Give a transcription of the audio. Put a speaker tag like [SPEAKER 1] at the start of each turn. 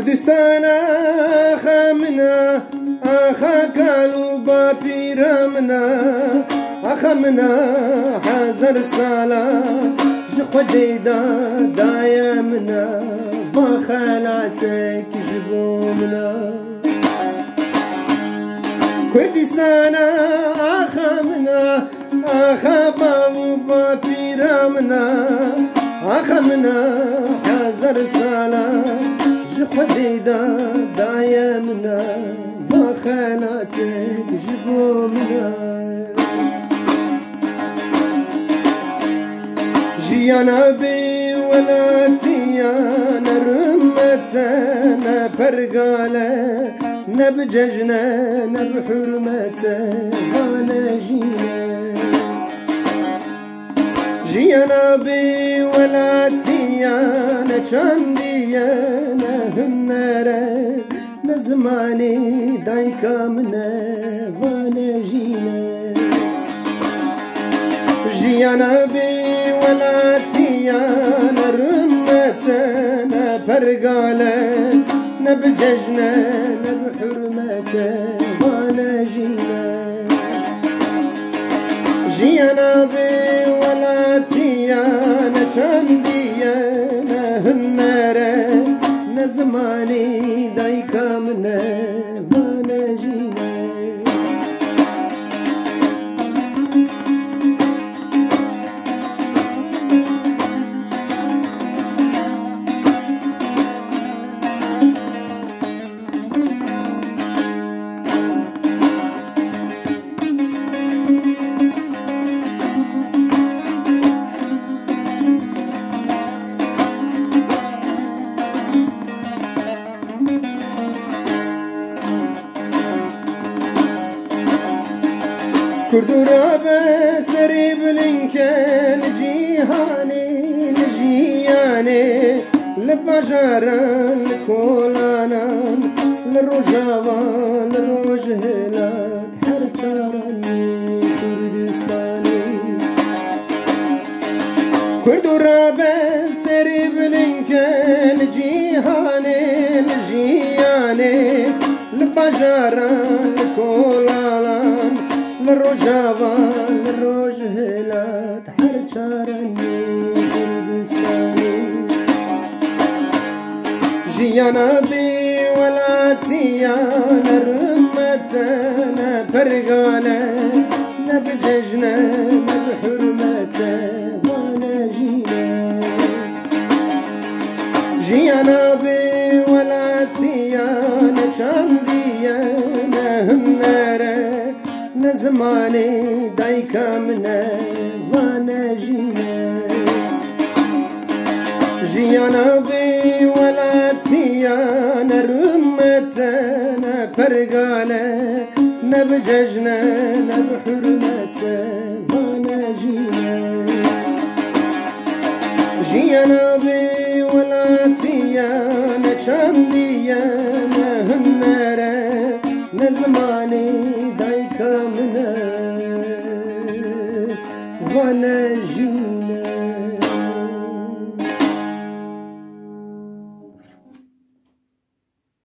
[SPEAKER 1] كردستان آخا منا آخا قالوا بابيرا منا آخا منا حزر سالا جخديدا دايا منا بخلاتك جبو منا كردستان آخا منا آخا بابو بابيرا منا آخا منا حزر سالا خديدا دايا منا ما خاناتك جبو منا جيانا بي ولاتيانا رمتنا برقالة نبججنا نبحرمته وانا جيانا بي ولاتيانا چانديانا هنره نزماني دايكا منا وانا جيانا بي ولاتيانا رمتنا برقالة نبججنا نبحرمته وانا جيانا بي ولاتيانا چانديانا هنره نزماني دايكا منا وانا جينا كردورا بسري بلنكن جيهاني لجياني لبجارن لكولانان للرجاوان للوجهلات حرتارني كردستاني كردورا بسري بلنكن جيهاني لجياني لبجارن لكولانان للرجاوان للوجهلات حرشارني كردستاني جيانا بي ولاتيانا رمتنا برقالة نبججنا نبحرمته وانا جيانا بي ولاتيانا چانديانا هنره نزماني دايكا منا وانا جيانا بي ولاتيانا رمتنا برقالة نبججنا نبحرمته وانا جيانا بي ولاتيانا چانديانا هنره نزماني دايكا منا وانا